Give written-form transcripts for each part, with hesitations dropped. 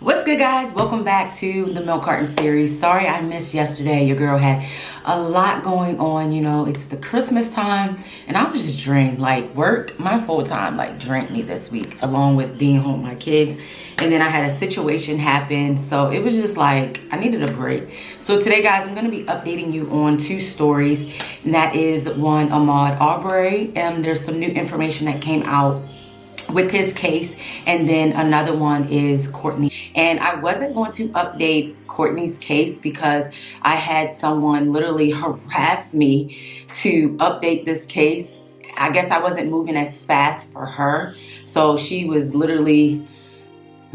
What's good, guys? Welcome back to the Milk Carton series. Sorry I missed yesterday. Your girl had a lot going on. You know, it's the Christmas time and I was just drained. Like work, my full time like drained me this week along with being home with my kids. And then I had a situation happen. So it was just like I needed a break. So today, guys, I'm going to be updating you on two stories. And that is one, Ahmaud Arbery. And there's some new information that came out with this case, and then another one is Courtney. And I wasn't going to update Courtney's case because I had someone literally harass me to update this case. I guess I wasn't moving as fast for her, so she was literally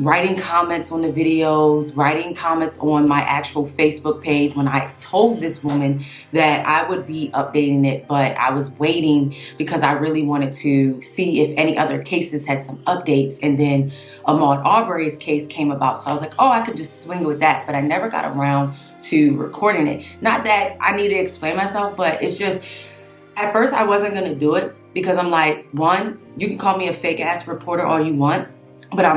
writing comments on the videos, writing comments on my actual Facebook page when I told this woman that I would be updating it, but I was waiting because I really wanted to see if any other cases had some updates. And then Ahmaud Arbery's case came about, so I was like, oh, I could just swing with that, but I never got around to recording it. Not that I need to explain myself, but it's just, at first I wasn't gonna do it because I'm like, one, you can call me a fake ass reporter all you want, but I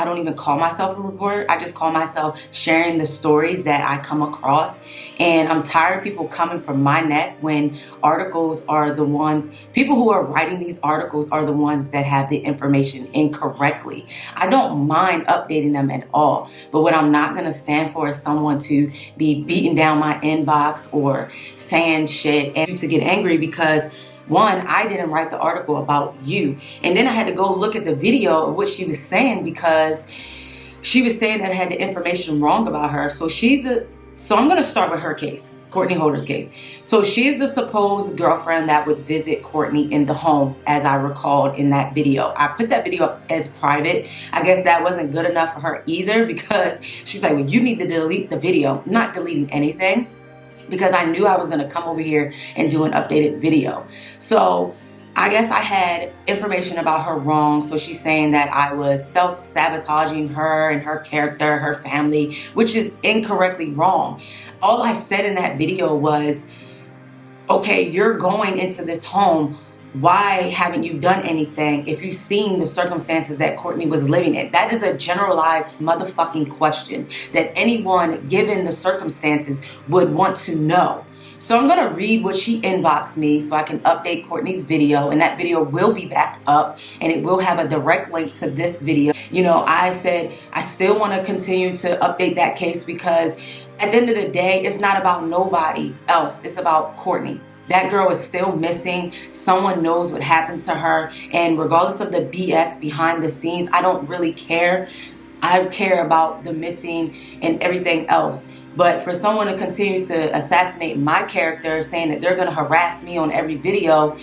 don't even call myself a reporter. I just call myself sharing the stories that I come across. And I'm tired of people coming from my neck when articles are the ones, people who are writing these articles are the ones that have the information incorrectly. I don't mind updating them at all. But what I'm not going to stand for is someone to be beating down my inbox or saying shit and to get angry because one, I didn't write the article about you. And then I had to go look at the video of what she was saying because she was saying that I had the information wrong about her. So I'm going to start with her case, Courtney Holden's case. So she's the supposed girlfriend that would visit Courtney in the home, as I recalled in that video. I put that video up as private. I guess that wasn't good enough for her either because she's like, well, you need to delete the video. I'm not deleting anything, because I knew I was going to come over here and do an updated video. So I guess I had information about her wrong. So she's saying that I was self-sabotaging her and her character, her family, which is incorrectly wrong. All I said in that video was, okay, you're going into this home. Why haven't you done anything if you've seen the circumstances that Courtney was living in? That is a generalized motherfucking question that anyone, given the circumstances, would want to know. So I'm going to read what she inboxed me so I can update Courtney's video, and that video will be back up and it will have a direct link to this video. You know, I said I still want to continue to update that case because at the end of the day, it's not about nobody else. It's about Courtney. That girl is still missing. Someone knows what happened to her. And regardless of the BS behind the scenes, I don't really care. I care about the missing and everything else. But for someone to continue to assassinate my character, saying that they're going to harass me on every video,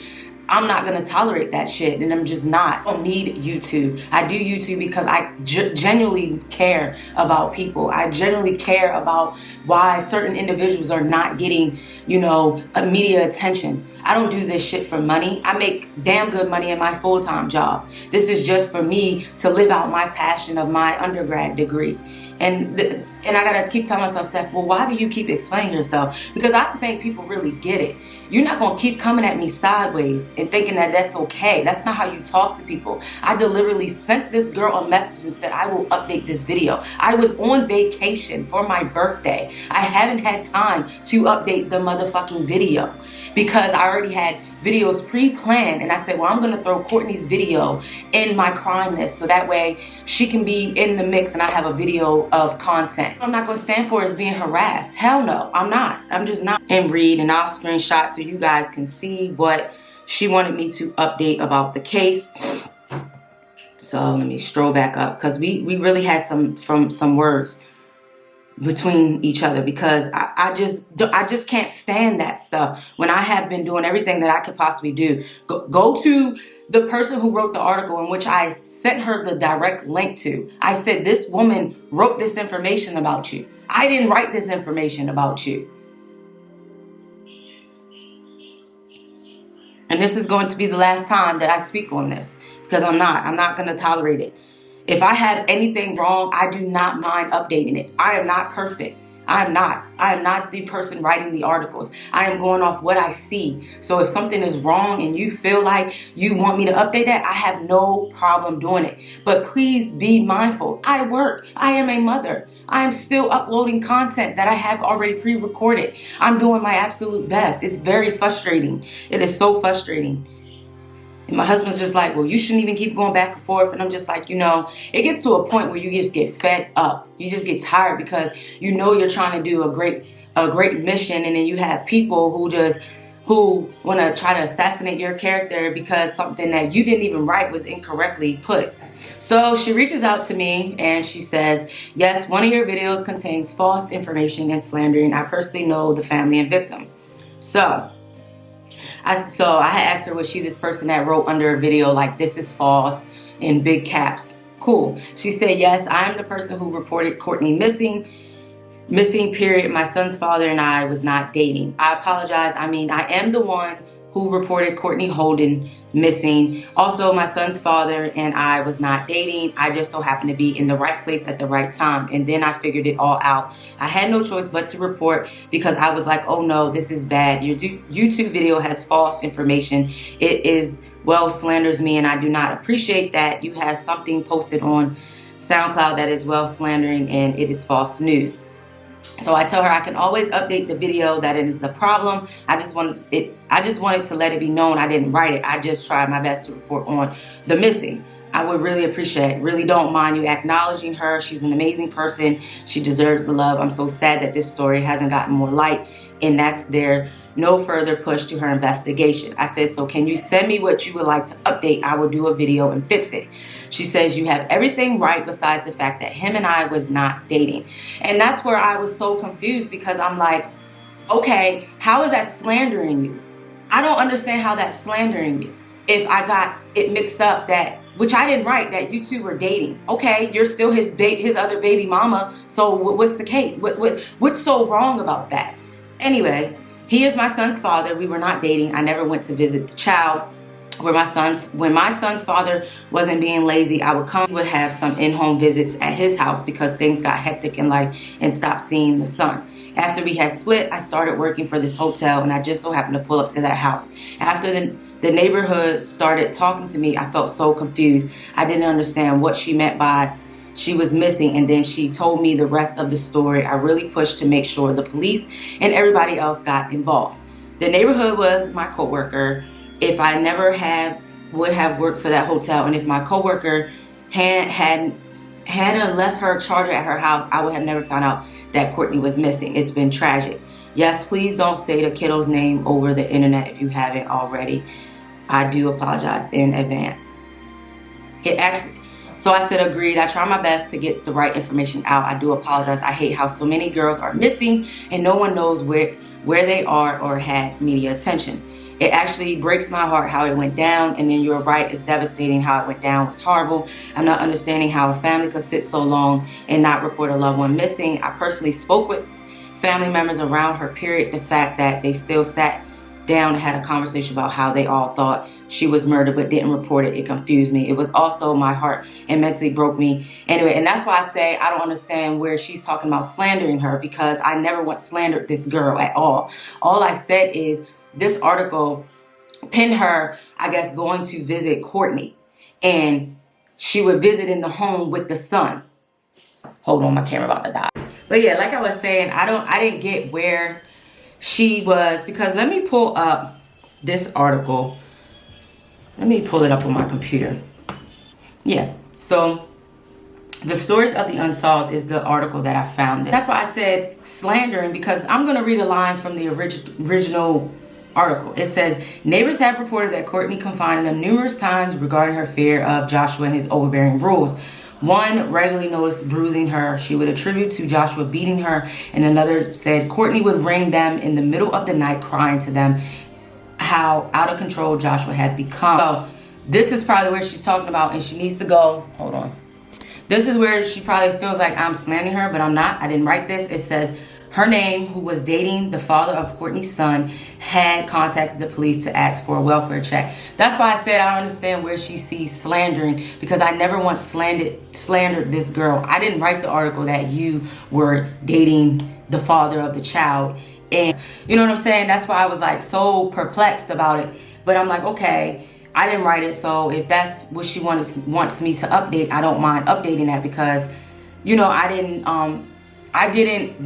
I'm not going to tolerate that shit, and I'm just not. I don't need YouTube. I do YouTube because I genuinely care about people. I genuinely care about why certain individuals are not getting, you know, media attention. I don't do this shit for money. I make damn good money in my full-time job. This is just for me to live out my passion of my undergrad degree. And I gotta keep telling myself, Steph, well, why do you keep explaining yourself? Because I don't think people really get it. You're not gonna keep coming at me sideways and thinking that that's okay. That's not how you talk to people. I deliberately sent this girl a message and said, I will update this video. I was on vacation for my birthday. I haven't had time to update the motherfucking video because I already had videos pre-planned, and I said, well, I'm gonna throw Courtney's video in my crime list so that way she can be in the mix and I have a video of content. I'm not gonna stand for is being harassed. Hell no, I'm not. I'm just not. And read, and I'll screenshot so you guys can see what she wanted me to update about the case. So let me stroll back up because we really had some words between each other because I just can't stand that stuff when I have been doing everything that I could possibly do. Go to the person who wrote the article in which I sent her the direct link to. I said, this woman wrote this information about you. I didn't write this information about you. And this is going to be the last time that I speak on this because I'm not going to tolerate it. If I have anything wrong, I do not mind updating it. I am not perfect. I am not. I am not the person writing the articles. I am going off what I see. So if something is wrong and you feel like you want me to update that, I have no problem doing it. But please be mindful. I work. I am a mother. I am still uploading content that I have already pre-recorded. I'm doing my absolute best. It's very frustrating. It is so frustrating. And my husband's just like, well, you shouldn't even keep going back and forth. And I'm just like, it gets to a point where you just get fed up. You just get tired because you're trying to do a great mission. And then you have people who want to try to assassinate your character because something that you didn't even write was incorrectly put. So she reaches out to me and she says, yes, one of your videos contains false information and slandering. I personally know the family and victim. So I had asked her, was she this person that wrote under a video like this is false in big caps? Cool. She said, yes, I am the person who reported Courtney missing, period. My son's father and I was not dating. I apologize. I am the one who reported Courtney Holden missing. Also, my son's father and I was not dating. I just so happened to be in the right place at the right time. And then I figured it all out. I had no choice but to report because I was like, oh no, this is bad. Your YouTube video has false information. It slanders me, and I do not appreciate that. You have something posted on SoundCloud that is slandering, and it is false news. So I tell her I can always update the video that it is a problem. I just wanted to let it be known I didn't write it. I just tried my best to report on the missing. I would really appreciate, really don't mind you acknowledging her. She's an amazing person. She deserves the love. I'm so sad that this story hasn't gotten more light, and that's there. No further push to her investigation. I said, so can you send me what you would like to update? I will do a video and fix it. She says, you have everything right besides the fact that him and I was not dating. And that's where I was so confused because I'm like, okay, how is that slandering you? I don't understand how that's slandering you. If I got it mixed up which I didn't write, that you two were dating. Okay, you're still his other baby mama. So what's the case? What's so wrong about that? Anyway, he is my son's father. We were not dating. I never went to visit the child. When my son's father wasn't being lazy, I would have some in-home visits at his house because things got hectic in life and stopped seeing the son. After we had split, I started working for this hotel, and I just so happened to pull up to that house. After the neighborhood started talking to me, I felt so confused. I didn't understand what she meant by she was missing, and then she told me the rest of the story. I really pushed to make sure the police and everybody else got involved. The neighborhood was my coworker. If I never would have worked for that hotel, and if my coworker hadn't left her charger at her house, I would have never found out that Courtney was missing. It's been tragic. Yes, please don't say the kiddo's name over the internet if you haven't already. I do apologize in advance. So I said, agreed. I try my best to get the right information out. I do apologize. I hate how so many girls are missing and no one knows where they are or had media attention. It actually breaks my heart how it went down, and then you're right, it's devastating how it went down. It was horrible. I'm not understanding how a family could sit so long and not report a loved one missing. I personally spoke with family members around her, period. The fact that they still sat down and had a conversation about how they all thought she was murdered but didn't report it. It confused me. It was also my heart and mentally broke me. Anyway, and that's why I say I don't understand where she's talking about slandering her, because I never once slandered this girl at all. All I said is this article pinned her, I guess, going to visit Courtney, and she would visit in the home with the son. Hold on, my camera about to die. But yeah, like I was saying, I didn't get where she was, because let me pull up this article. Let me pull it up on my computer. Yeah, so the Stories of the Unsolved is the article that I found. That's why I said slandering, because I'm going to read a line from the original article. It says, neighbors have reported that Courtney confided them numerous times regarding her fear of Joshua and his overbearing rules. One regularly noticed bruising her. She would attribute to Joshua beating her, and another said Courtney would ring them in the middle of the night crying to them how out of control Joshua had become. So this is probably where she's talking about, and she needs to go. Hold on. This is where she probably feels like I'm slandering her, but I'm not. I didn't write this. It says, her name, who was dating the father of Courtney's son, had contacted the police to ask for a welfare check. That's why I said I don't understand where she sees slandering, because I never once slandered this girl. I didn't write the article that you were dating the father of the child. And you know what I'm saying? That's why I was like so perplexed about it. But I'm like, okay, I didn't write it, so if that's what she wants me to update, I don't mind updating that, because, you know, I didn't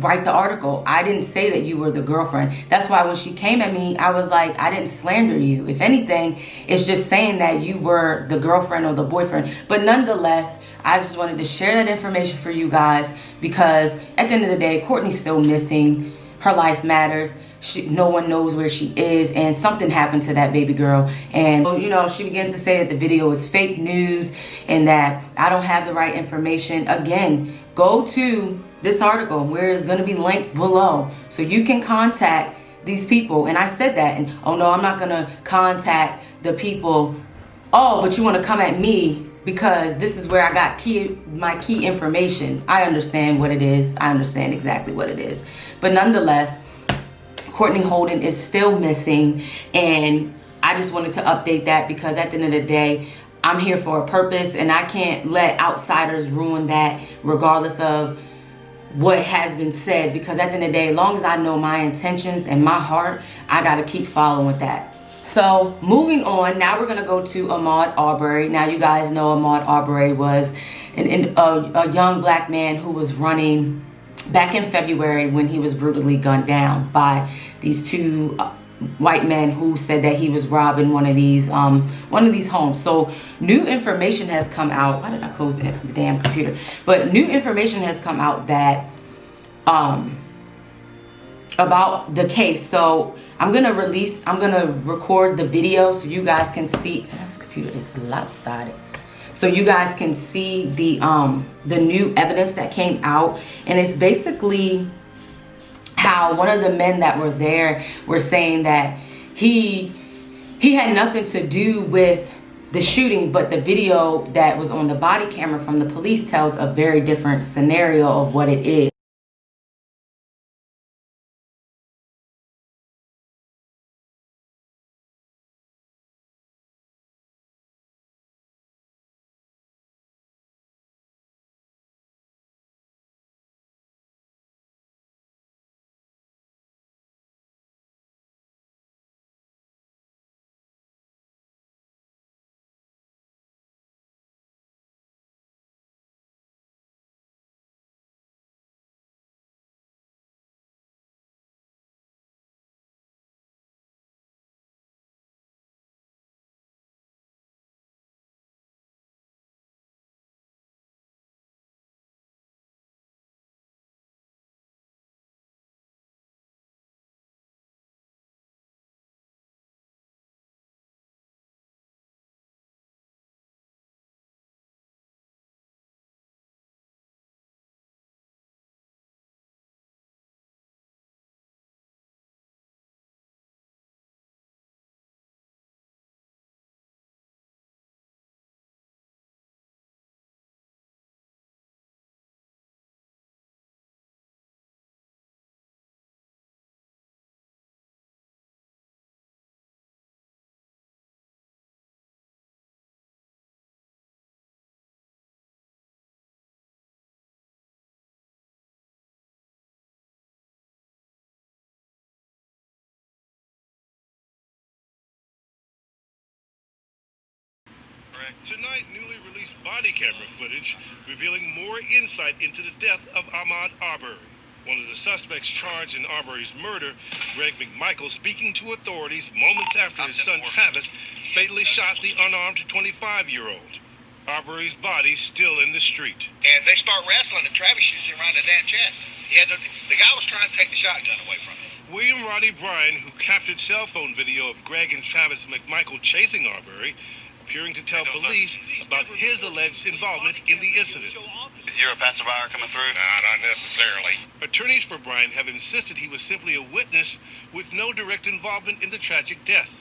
write the article. I didn't say that you were the girlfriend. That's why when she came at me, I was like, I didn't slander you. If anything, it's just saying that you were the girlfriend or the boyfriend. But nonetheless, I just wanted to share that information for you guys, because at the end of the day, Courtney's still missing. Her life matters. No one knows where she is, and something happened to that baby girl. And, you know, she begins to say that the video is fake news and that I don't have the right information. Again, go to this article where it's going to be linked below so you can contact these people. And I said that, and oh no, I'm not going to contact the people. Oh, but you want to come at me because this is where I got my key information. I understand what it is. I understand exactly what it is. But nonetheless, Courtney Holden is still missing, and I just wanted to update that, because at the end of the day, I'm here for a purpose, and I can't let outsiders ruin that regardless of what has been said, because at the end of the day, as long as I know my intentions and my heart, I got to keep following with that. So moving on, now we're going to go to Ahmaud Arbery. Now you guys know Ahmaud Arbery was a young black man who was running back in February when he was brutally gunned down by these two white men who said that he was robbing one of these homes. So new information has come out. Why did I close the damn computer? But new information has come out that about the case. So I'm gonna record the video so you guys can see. This computer is lopsided. So you guys can see the new evidence that came out, and it's basically how one of the men that were there were saying that he had nothing to do with the shooting, but the video that was on the body camera from the police tells a very different scenario of what it is. Tonight, newly released body camera footage revealing more insight into the death of Ahmaud Arbery. One of the suspects charged in Arbery's murder, Greg McMichael, speaking to authorities moments after his son Travis fatally shot the unarmed 25-year-old. Arbery's body still in the street. And they start wrestling, and Travis shoots him right in the damn chest. The guy was trying to take the shotgun away from him. William Roddy Bryan, who captured cell phone video of Greg and Travis McMichael chasing Arbery, appearing to tell police about his alleged involvement in the incident. You're a passerby coming through? Nah, not necessarily. Attorneys for Bryan have insisted he was simply a witness with no direct involvement in the tragic death.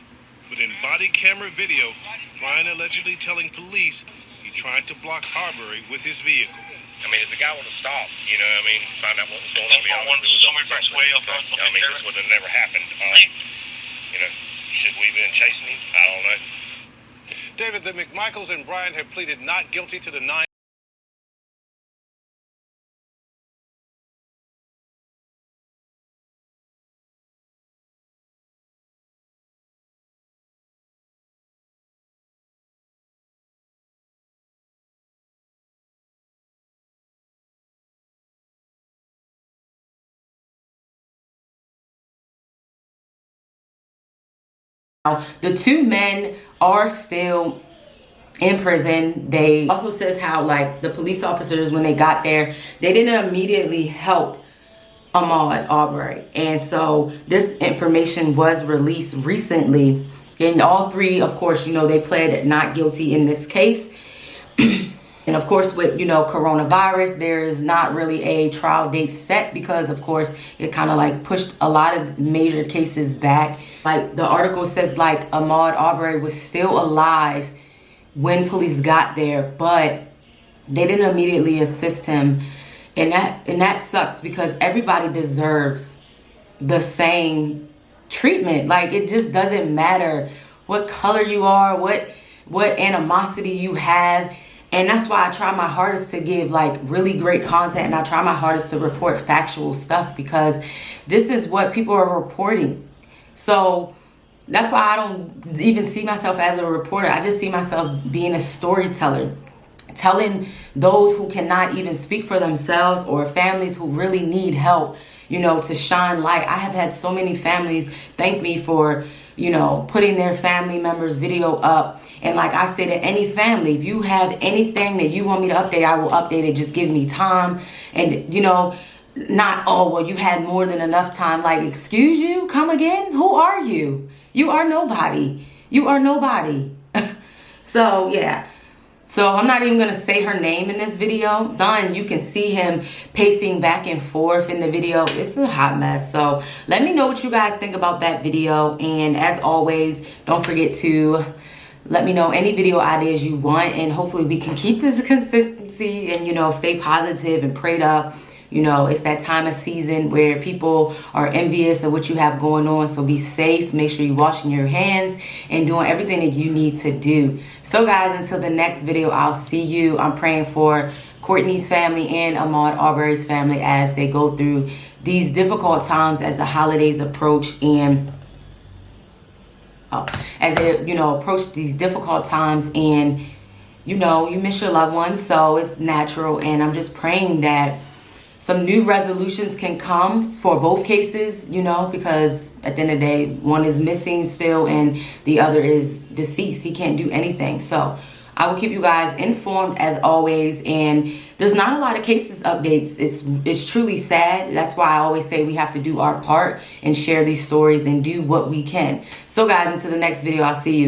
But in body camera video, Bryan allegedly telling police he trying to block Arbery with his vehicle. I mean, if the guy would have stopped, you know, I mean, find out what was going on, he obviously was up to something. I mean, this would have never happened. You know, should we have been chasing him? I don't know. David, the McMichaels and Brian have pleaded not guilty to the 9. The 2 men are still in prison. They also says how like the police officers, when they got there, they didn't immediately help Ahmaud Arbery. And so this information was released recently. And all 3, of course, you know, they pled not guilty in this case. And of course, with, you know, coronavirus, there is not really a trial date set because, of course, it kind of like pushed a lot of major cases back. Like the article says, like Ahmaud Arbery was still alive when police got there, but they didn't immediately assist him. And that sucks because everybody deserves the same treatment. Like it just doesn't matter what color you are, what animosity you have. And that's why I try my hardest to give like really great content, and I try my hardest to report factual stuff because this is what people are reporting. So that's why I don't even see myself as a reporter. I just see myself being a storyteller, telling those who cannot even speak for themselves or families who really need help, you know, to shine light. I have had so many families thank me for, you know, putting their family members' video up. And like I say to any family, if you have anything that you want me to update, I will update it. Just give me time. And, you know, not, oh, well, you had more than enough time. Like, excuse you? Come again? Who are you? You are nobody. You are nobody. So, yeah. So I'm not even going to say her name in this video. Son, you can see him pacing back and forth in the video. It's a hot mess. So let me know what you guys think about that video. And as always, don't forget to let me know any video ideas you want. And hopefully we can keep this consistency and, you know, stay positive and prayed up. You know, it's that time of season where people are envious of what you have going on. So be safe. Make sure you're washing your hands and doing everything that you need to do. So guys, until the next video, I'll see you. I'm praying for Courtney's family and Ahmaud Arbery's family as they go through these difficult times as the holidays approach and as they, you know, approach these difficult times and, you know, you miss your loved ones. So it's natural. And I'm just praying that some new resolutions can come for both cases, you know, because at the end of the day, one is missing still and the other is deceased. He can't do anything. So I will keep you guys informed as always. And there's not a lot of cases updates. It's truly sad. That's why I always say we have to do our part and share these stories and do what we can. So guys, until the next video, I'll see you.